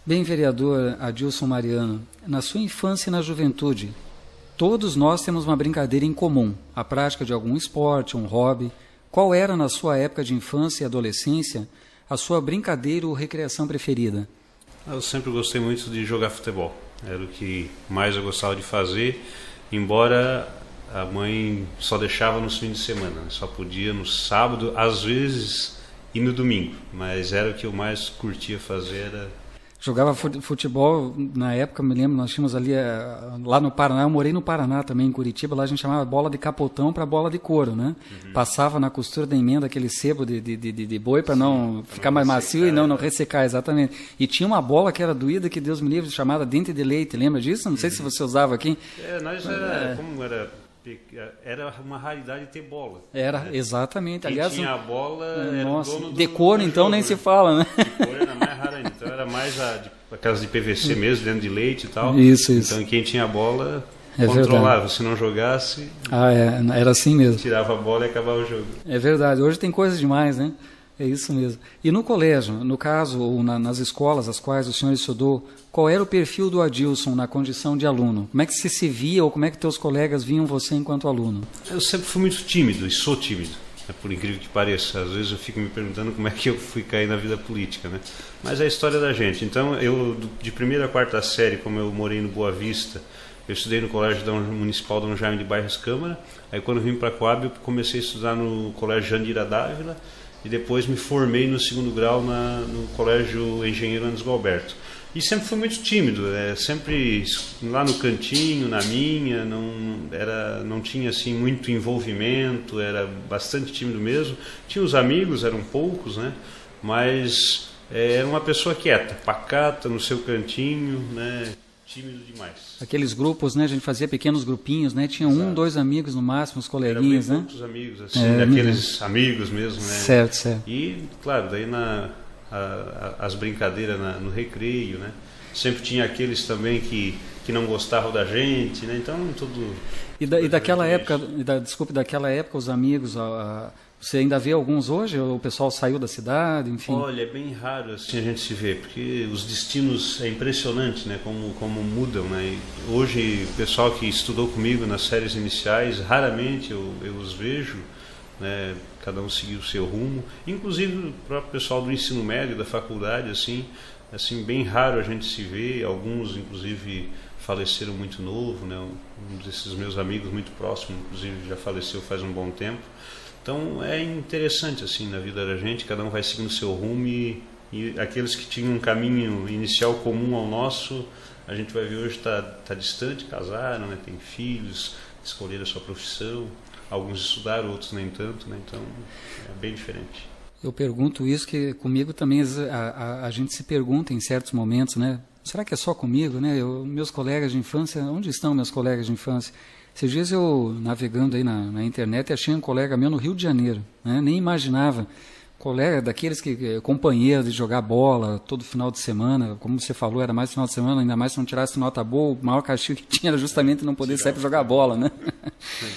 Bem, vereador Adilson Mariano, na sua infância e na juventude, todos nós temos uma brincadeira em comum, a prática de algum esporte, um hobby. Qual era, na sua época de infância e adolescência, a sua brincadeira ou recreação preferida? Eu sempre gostei muito de jogar futebol. Era o que mais eu gostava de fazer, embora a mãe só deixava nos fins de semana, só podia no sábado, às vezes, e no domingo. Mas era o que eu mais curtia fazer. Jogava futebol, na época, me lembro, nós tínhamos ali, lá no Paraná, eu morei no Paraná também, em Curitiba, lá a gente chamava bola de capotão para bola de couro, né? Uhum. Passava na costura da emenda aquele sebo de boi para não ficar mais macio e não ressecar, exatamente. E tinha uma bola que era doída, que Deus me livre, chamada dente de leite, lembra disso? Não sei se você usava aqui. Era uma raridade ter bola. Era, né? Exatamente. Quem aliás, tinha a bola era o dono de couro, então, jogo, nem se fala, né? De couro era mais rara ainda. Então era mais aquelas de PVC mesmo, dentro de leite e tal. Isso. Então quem tinha a bola controlava. Verdade. Se não jogasse, era assim mesmo. Tirava a bola e acabava o jogo. É verdade. Hoje tem coisa demais, né? É isso mesmo. E no colégio, no caso, ou nas escolas às quais o senhor estudou, qual era o perfil do Adilson na condição de aluno? Como é que você se via ou como é que teus colegas viam você enquanto aluno? Eu sempre fui muito tímido e sou tímido, né, por incrível que pareça. Às vezes eu fico me perguntando como é que eu fui cair na vida política, né? Mas é a história da gente. Então, eu, de primeira a quarta série, como eu morei no Boa Vista, eu estudei no Colégio Municipal Dom Jaime de Bairros Câmara. Aí, quando eu vim para Coab, eu comecei a estudar no Colégio Jandira Dávila. E depois me formei no segundo grau no Colégio Engenheiro Anos Galberto. E sempre fui muito tímido, sempre lá no cantinho, na minha, não tinha assim muito envolvimento, era bastante tímido mesmo. Tinha os amigos, eram poucos, né? Mas era uma pessoa quieta, pacata, no seu cantinho, né? Tímido demais. Aqueles grupos, né? A gente fazia pequenos grupinhos, né? Tinha Exato. 1, 2 amigos no máximo, os coleguinhas, né? Poucos amigos, assim, daqueles amigos mesmo, né? Certo. E, claro, daí as brincadeiras no recreio, né? Sempre tinha aqueles também que não gostavam da gente, né? Então, tudo... E daquela época, daquela época, os amigos... Você ainda vê alguns hoje? O pessoal saiu da cidade, enfim? Olha, é bem raro assim a gente se vê, porque os destinos é impressionante, né? Como mudam, né? E hoje, o pessoal que estudou comigo nas séries iniciais, raramente eu os vejo, né? Cada um seguiu o seu rumo. Inclusive o próprio pessoal do ensino médio, da faculdade, assim, bem raro a gente se vê. Alguns, inclusive, faleceram muito novo, né? Um desses meus amigos muito próximos, inclusive, já faleceu faz um bom tempo. Então é interessante assim na vida da gente, cada um vai seguindo o seu rumo e aqueles que tinham um caminho inicial comum ao nosso, a gente vai ver hoje está distante, casaram, né, tem filhos, escolheram a sua profissão, alguns estudaram, outros nem tanto, né, então é bem diferente. Eu pergunto isso que comigo também a gente se pergunta em certos momentos, né? Será que é só comigo, né? Meus colegas de infância, onde estão meus colegas de infância? Esses dias eu, navegando aí na internet, achei um colega meu no Rio de Janeiro, né? Nem imaginava. Colega daqueles companheiro de jogar bola todo final de semana, como você falou, era mais final de semana, ainda mais se não tirasse nota boa, o maior castigo que tinha era justamente não poder sair para jogar bola, né?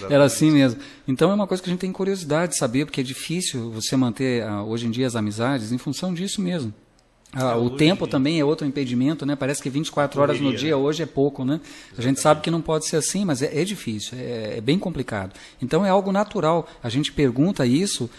Era assim mesmo. Então é uma coisa que a gente tem curiosidade de saber, porque é difícil você manter hoje em dia as amizades em função disso mesmo. O tempo também é outro impedimento, né? Parece que 24 horas no dia hoje é pouco, né? Exatamente. A gente sabe que não pode ser assim, mas é difícil, é bem complicado. Então é algo natural. A gente pergunta isso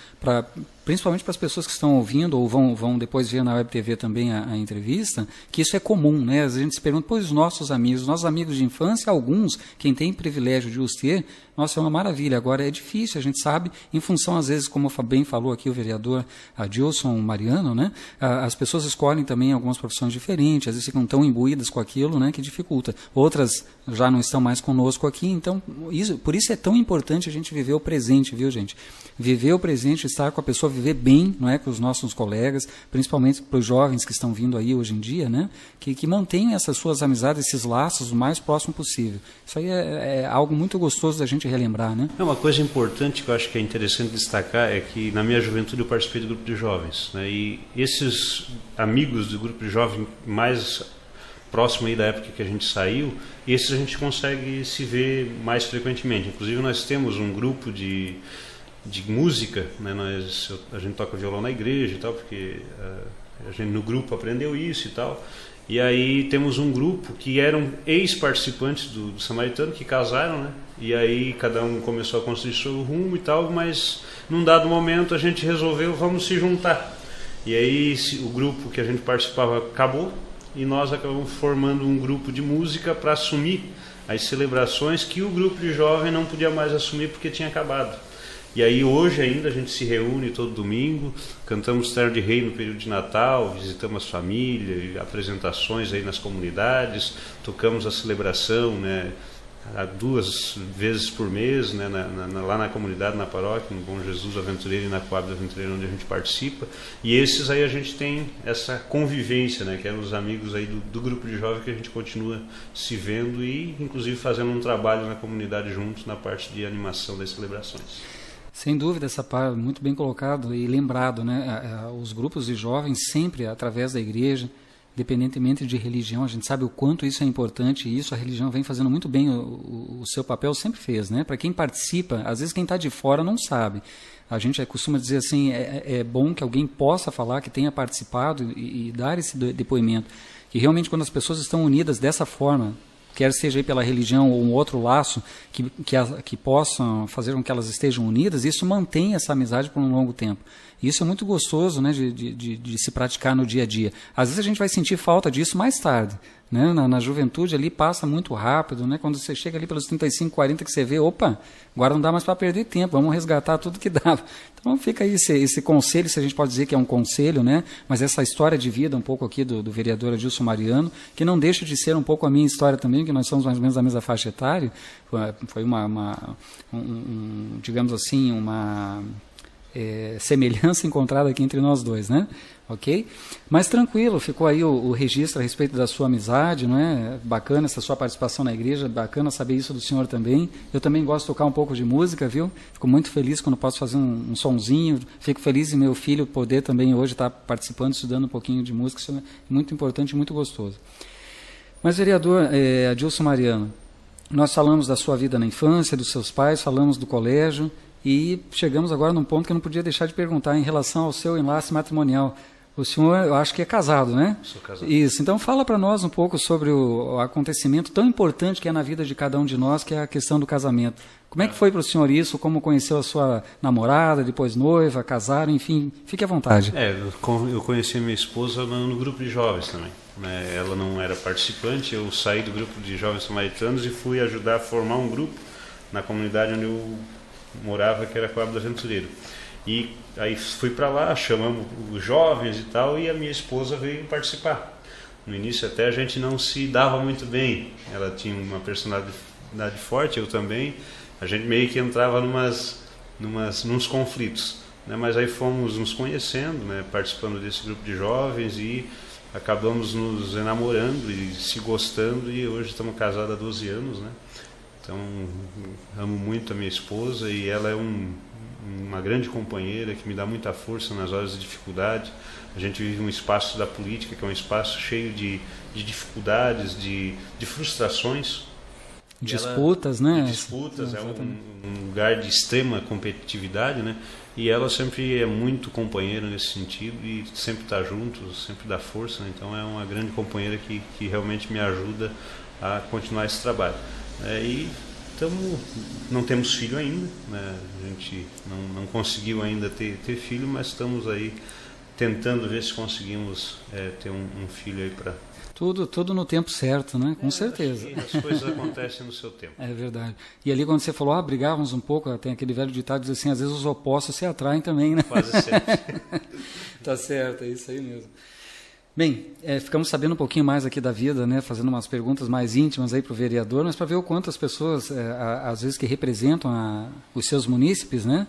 principalmente para as pessoas que estão ouvindo ou vão depois ver na Web TV também a entrevista, que isso é comum, né? Às vezes a gente se pergunta, pois os nossos amigos de infância, alguns, quem tem privilégio de os ter, nossa, é uma maravilha. Agora é difícil, a gente sabe, em função, às vezes, como bem falou aqui o vereador Adilson Mariano, né? As pessoas escolhem também algumas profissões diferentes, às vezes ficam tão imbuídas com aquilo, né, que dificulta. Outras já não estão mais conosco aqui, então, por isso é tão importante a gente viver o presente, viu, gente? Viver o presente, estar com a pessoa, viver bem, não é, com os nossos colegas, principalmente para os jovens que estão vindo aí hoje em dia, né, que mantenham essas suas amizades, esses laços o mais próximo possível. Isso aí é algo muito gostoso da gente relembrar, né? Uma coisa importante que eu acho que é interessante destacar é que na minha juventude eu participei do grupo de jovens, né, e esses amigos do grupo de jovens mais próximo aí da época que a gente saiu, esses a gente consegue se ver mais frequentemente. Inclusive nós temos um grupo de música, né? A gente toca violão na igreja e tal, porque a gente no grupo aprendeu isso e tal, E aí temos um grupo que eram ex-participantes do Samaritano, que casaram, né? E aí cada um começou a construir seu rumo e tal, mas num dado momento a gente resolveu, vamos se juntar. E aí o grupo que a gente participava acabou e nós acabamos formando um grupo de música para assumir as celebrações que o grupo de jovem não podia mais assumir porque tinha acabado. E aí hoje ainda a gente se reúne todo domingo, cantamos Terno de Rei no período de Natal, visitamos as famílias, apresentações aí nas comunidades, tocamos a celebração, né, 2 vezes por mês, né, lá na comunidade, na paróquia, no Bom Jesus Aventureiro e na Coab do Aventureiro, onde a gente participa. E esses aí a gente tem essa convivência, né, que eram os amigos aí do grupo de jovens que a gente continua se vendo e inclusive fazendo um trabalho na comunidade juntos na parte de animação das celebrações. Sem dúvida, essa parte muito bem colocado e lembrado, né? Os grupos de jovens sempre através da igreja, independentemente de religião, a gente sabe o quanto isso é importante e isso a religião vem fazendo muito bem o seu papel, sempre fez, né? Para quem participa, às vezes quem está de fora não sabe. A gente costuma dizer assim, é bom que alguém possa falar que tenha participado e dar esse depoimento, que realmente quando as pessoas estão unidas dessa forma, quer seja aí pela religião ou um outro laço que possam fazer com que elas estejam unidas, isso mantém essa amizade por um longo tempo. E isso é muito gostoso, né, de se praticar no dia a dia. Às vezes a gente vai sentir falta disso mais tarde, né? Na juventude ali passa muito rápido, né? Quando você chega ali pelos 35, 40 que você vê, opa, agora não dá mais para perder tempo, vamos resgatar tudo que dava. Então fica aí esse conselho, se a gente pode dizer que é um conselho, né? Mas essa história de vida um pouco aqui do vereador Adilson Mariano, que não deixa de ser um pouco a minha história também, que nós somos mais ou menos da mesma faixa etária, foi digamos assim, uma semelhança encontrada aqui entre nós dois, né? Ok? Mas tranquilo, ficou aí o registro a respeito da sua amizade, não é? Bacana essa sua participação na igreja, bacana saber isso do senhor também. Eu também gosto de tocar um pouco de música, viu? Fico muito feliz quando posso fazer um sonzinho, fico feliz em meu filho poder também hoje estar participando, estudando um pouquinho de música, isso é muito importante e muito gostoso. Mas, vereador Adilson Mariano, nós falamos da sua vida na infância, dos seus pais, falamos do colégio, e chegamos agora num ponto que eu não podia deixar de perguntar em relação ao seu enlace matrimonial. O senhor, eu acho que é casado, né? Sou casado. Isso. Então fala para nós um pouco sobre o acontecimento tão importante que é na vida de cada um de nós, que é a questão do casamento. Como é que foi para o senhor isso? Como conheceu a sua namorada, depois noiva, casaram, enfim, fique à vontade. Eu conheci minha esposa no grupo de jovens também. Né? Ela não era participante, eu saí do grupo de jovens samaritanos e fui ajudar a formar um grupo na comunidade onde eu morava, que era a Coab do Aventureiro. E aí fui para lá, chamamos os jovens e tal, e a minha esposa veio participar. No início até a gente não se dava muito bem, ela tinha uma personalidade forte, eu também, a gente meio que entrava nos conflitos, né? Mas aí fomos nos conhecendo, né? Participando desse grupo de jovens e acabamos nos enamorando e se gostando, e hoje estamos casados há 12 anos, né? Então, amo muito a minha esposa e ela é uma grande companheira que me dá muita força nas horas de dificuldade. A gente vive um espaço da política que é um espaço cheio de dificuldades, de frustrações. Disputas, né? Disputas, é um lugar de extrema competitividade, né? E ela sempre é muito companheira nesse sentido e sempre está junto, sempre dá força, né? Então é uma grande companheira que realmente me ajuda a continuar esse trabalho. E não temos filho ainda, né? A gente não conseguiu ainda ter filho, mas estamos aí tentando ver se conseguimos ter um filho aí para... Tudo no tempo certo, né? Com certeza. As coisas acontecem no seu tempo. É verdade. E ali quando você falou, brigávamos um pouco, tem aquele velho ditado que diz assim, às vezes os opostos se atraem também, né? Quase sempre. Tá certo, é isso aí mesmo. Bem, ficamos sabendo um pouquinho mais aqui da vida, né, fazendo umas perguntas mais íntimas aí para o vereador, mas para ver o quanto as pessoas, às vezes que representam os seus munícipes, né,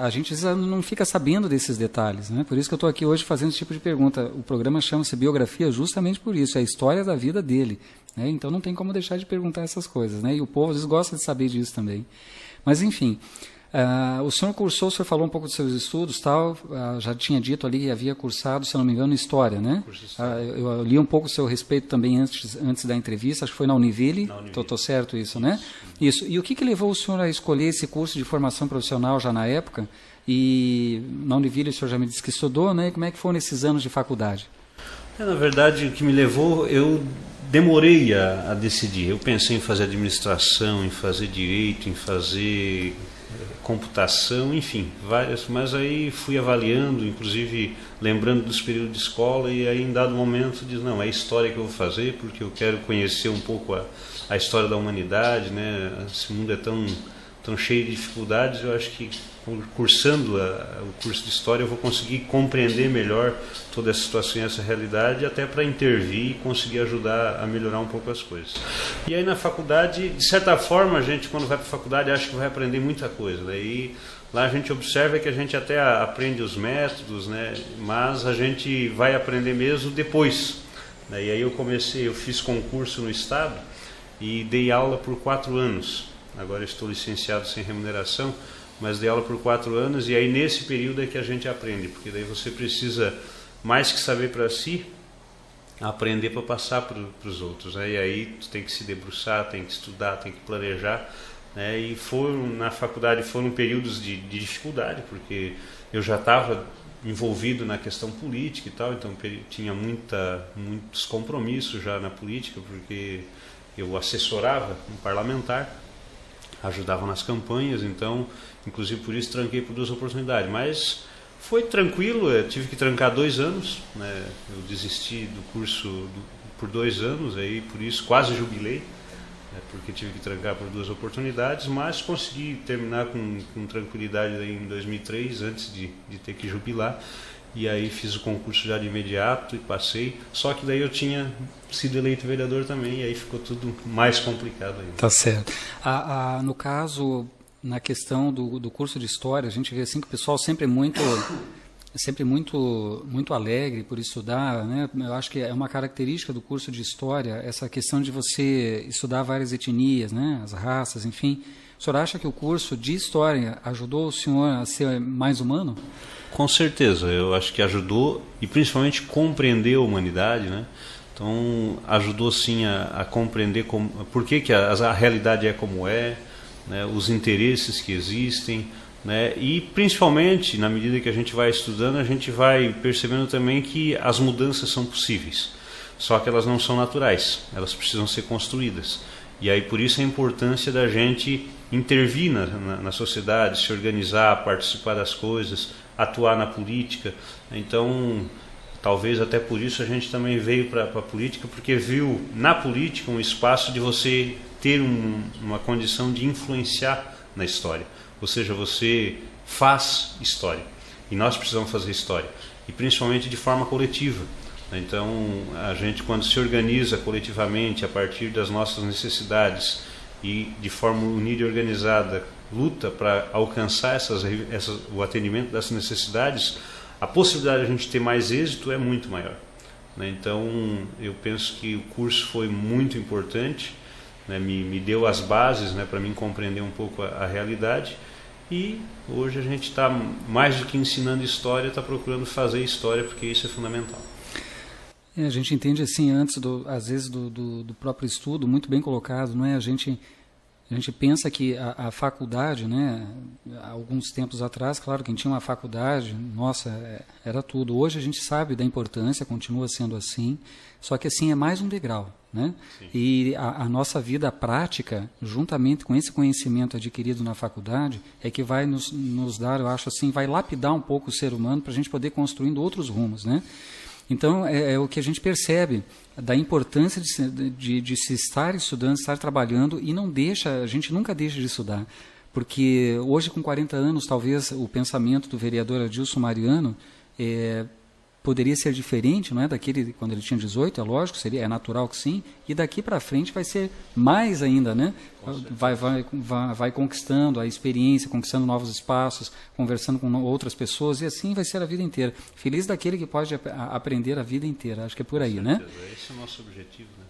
a gente não fica sabendo desses detalhes, né? Por isso que eu estou aqui hoje fazendo esse tipo de pergunta. O programa chama-se Biografia justamente por isso, é a história da vida dele, né? Então não tem como deixar de perguntar essas coisas, né? E o povo às vezes gosta de saber disso também. Mas enfim... o senhor falou um pouco dos seus estudos, tal, já tinha dito ali que havia cursado, se não me engano, História, né? Eu li um pouco o seu respeito também antes da entrevista, acho que foi na Univille, estou certo isso, né? Isso. E o que levou o senhor a escolher esse curso de formação profissional já na época? E na Univille o senhor já me disse que estudou, né? E como é que foram esses anos de faculdade? Na verdade, o que me levou, eu demorei a decidir. Eu pensei em fazer administração, em fazer direito, em fazer computação, enfim, várias, mas aí fui avaliando, inclusive lembrando dos períodos de escola, e aí em dado momento diz, não, é história que eu vou fazer, porque eu quero conhecer um pouco a história da humanidade, né? Esse mundo é tão cheio de dificuldades, eu acho que cursando o curso de História eu vou conseguir compreender melhor toda essa situação e essa realidade, até para intervir e conseguir ajudar a melhorar um pouco as coisas. E aí na faculdade, de certa forma, a gente quando vai para a faculdade acha que vai aprender muita coisa, né? E lá a gente observa que a gente até aprende os métodos, né? Mas a gente vai aprender mesmo depois. E aí eu fiz concurso no Estado e dei aula por 4 anos. Agora estou licenciado sem remuneração, mas dei aula por 4 anos, e aí nesse período é que a gente aprende, porque daí você precisa, mais que saber para si, aprender para passar para os outros, né? E aí tu tem que se debruçar, tem que estudar, tem que planejar, né? E na faculdade foram períodos de dificuldade, porque eu já estava envolvido na questão política e tal, então tinha muitos compromissos já na política, porque eu assessorava um parlamentar, ajudava nas campanhas, então, inclusive por isso tranquei por 2 oportunidades, mas foi tranquilo, eu tive que trancar 2 anos, né? Eu desisti do curso por 2 anos, aí por isso quase jubilei, né? Porque tive que trancar por 2 oportunidades, mas consegui terminar com tranquilidade aí em 2003, antes de ter que jubilar. E aí fiz o concurso já de imediato e passei, só que daí eu tinha sido eleito vereador também, e aí ficou tudo mais complicado ainda. Tá certo. No caso, na questão do curso de História, a gente vê assim que o pessoal sempre muito alegre por estudar, né? Eu acho que é uma característica do curso de História, essa questão de você estudar várias etnias, né? As raças, enfim. O senhor acha que o curso de História ajudou o senhor a ser mais humano? Com certeza, eu acho que ajudou, e principalmente compreender a humanidade, né? Então ajudou sim a compreender por que a realidade é como é, né? Os interesses que existem, né? E principalmente na medida que a gente vai estudando, a gente vai percebendo também que as mudanças são possíveis, só que elas não são naturais, elas precisam ser construídas. E aí por isso a importância da gente intervir na sociedade, se organizar, participar das coisas, atuar na política. Então, talvez até por isso a gente também veio para a política, porque viu na política um espaço de você ter uma condição de influenciar na história. Ou seja, você faz história, e nós precisamos fazer história, e principalmente de forma coletiva. Então, a gente, quando se organiza coletivamente a partir das nossas necessidades e de forma unida e organizada luta para alcançar o atendimento dessas necessidades, a possibilidade de a gente ter mais êxito é muito maior, né? Então, eu penso que o curso foi muito importante, né? Me deu as bases, né, para mim compreender um pouco a realidade, e hoje a gente está, mais do que ensinando história, está procurando fazer história, porque isso é fundamental. A gente entende assim, antes, às vezes, do próprio estudo, muito bem colocado, não é? A gente pensa que a faculdade, né, há alguns tempos atrás, claro, quem tinha uma faculdade, nossa, era tudo. Hoje a gente sabe da importância, continua sendo assim, só que assim é mais um degrau, né? Sim. E a nossa vida prática, juntamente com esse conhecimento adquirido na faculdade, é que vai nos dar, eu acho assim, vai lapidar um pouco o ser humano para a gente poder construindo outros rumos, né? Então, é o que a gente percebe da importância de se estar estudando, estar trabalhando, e a gente nunca deixa de estudar. Porque hoje, com 40 anos, talvez o pensamento do vereador Adilson Mariano poderia ser diferente, não é, daquele quando ele tinha 18, é lógico, é natural que sim, e daqui para frente vai ser mais ainda, né? Vai conquistando a experiência, conquistando novos espaços, conversando com outras pessoas, e assim vai ser a vida inteira. Feliz daquele que pode aprender a vida inteira, acho que é por aí, né? Esse é o nosso objetivo, né?